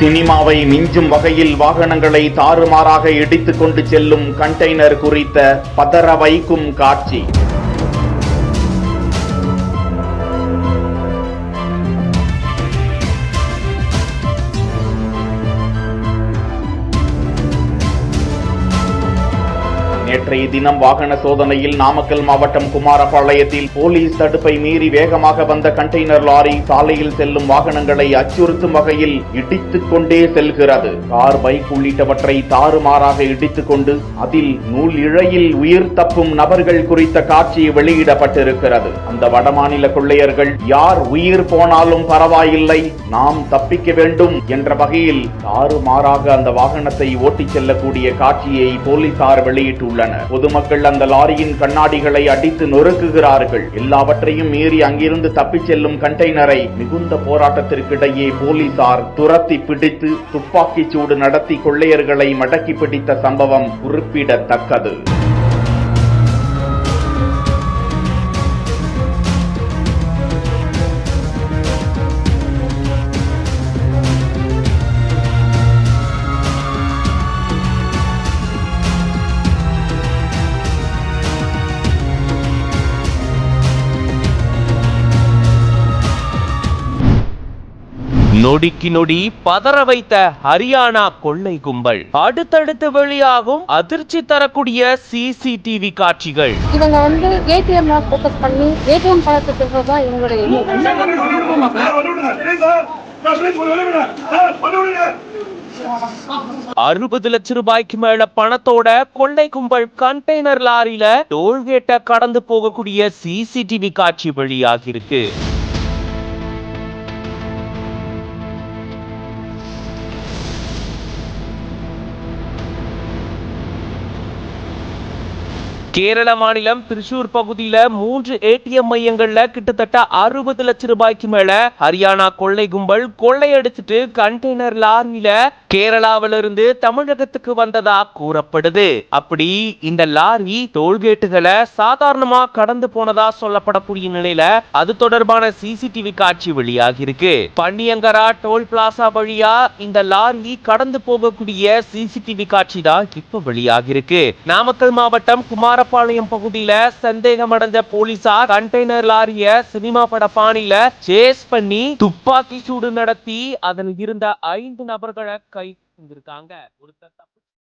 சினிமாவை மிஞ்சும் வகையில் வாகனங்களை தாறுமாறாக இடித்துக் கொண்டு செல்லும் கண்டெய்னர் குறித்த பதற வைக்கும் காட்சி. நேற்றைய தினம் வாகன சோதனையில் நாமக்கல் மாவட்டம் குமாரபாளையத்தில் போலீஸ் தடுப்பை மீறி வேகமாக வந்த கண்டெய்னர் லாரி சாலையில் செல்லும் வாகனங்களை அச்சுறுத்தும் வகையில் இடித்துக் கொண்டே செல்கிறது. கார், பைக் உள்ளிட்டவற்றை தாறுமாறாக இடித்துக் கொண்டு அதில் நூல் இழையில் உயிர் தப்பும் நபர்கள் குறித்த காட்சி வெளியிடப்பட்டிருக்கிறது. அந்த வடமாநில கொள்ளையர்கள் யார் உயிர் போனாலும் பரவாயில்லை, நாம் தப்பிக்க வேண்டும் என்ற வகையில் தாறுமாறாக அந்த வாகனத்தை ஓட்டிச் செல்லக்கூடிய காட்சியை போலீசார் வெளியிட்டுள்ளனர். பொதுமக்கள் அந்த லாரியின் கண்ணாடிகளை அடித்து நொறுக்குகிறார்கள். எல்லாவற்றையும் மீறி அங்கிருந்து தப்பிச் செல்லும் கண்டெய்னரை மிகுந்த போராட்டத்திற்கிடையே போலீசார் துரத்தி பிடித்து துப்பாக்கிச் சூடு நடத்தி கொள்ளையர்களை மடக்கி பிடித்த சம்பவம் குறிப்பிடத்தக்கது. நொடிக்கு நொடி பதற வைத்த ஹரியானா கொள்ளை கும்பல். அடுத்தடுத்து வெளியாகும் அதிர்ச்சி தரக்கூடிய சிசிடிவி காட்சிகள். இவங்க ஏடிஎம் ஃபோக்கஸ் பண்ணி ஏடிஎம் பணத்துக்கு தான் இவங்களுடைய 60 லட்சம் ரூபாய்க்கு மேல பணத்தோட கொள்ளை கும்பல் கண்டெய்னர் லாரியில டோல்கேட்டை கடந்து போகக்கூடிய சிசிடிவி காட்சி வெளியாகி இருக்கு. கேரள மாநிலம் திருச்சூர் பகுதியில 3 ஏடிஎம் மையங்கள்ல கிட்டத்தட்ட 60 லட்சம் ரூபாய்க்கு மேல ஹரியானா கொள்ளை கும்பல் கொள்ளையடிச்சிட்டு கண்டெய்னர் லாரியில கேரளாவிலிருந்து தமிழகத்துக்கு வந்ததா கூறப்படுது. அப்படி இந்த லாரி டோல்கேட்டுகளை சாதாரணமா கடந்து போனதா சொல்லப்படக்கூடிய நிலையில அது தொடர்பான சிசிடிவி காட்சி வெளியாகி இருக்கு. பன்னியங்கரா டோல் பிளாசா வழியா இந்த லாரி கடந்து போகக்கூடிய சிசிடிவி காட்சி தான் இப்ப வெளியாகி இருக்கு. நாமக்கல் மாவட்டம் குமாரபாளையம் பகுதியில சந்தேகமடைந்த போலீசார் கண்டெய்னர் லாரிய சினிமா பட பாணியில சேஸ் பண்ணி துப்பாக்கி சூடு நடத்தி அதில் இருந்த 5 நபர்களை கைது செஞ்சிருக்காங்க.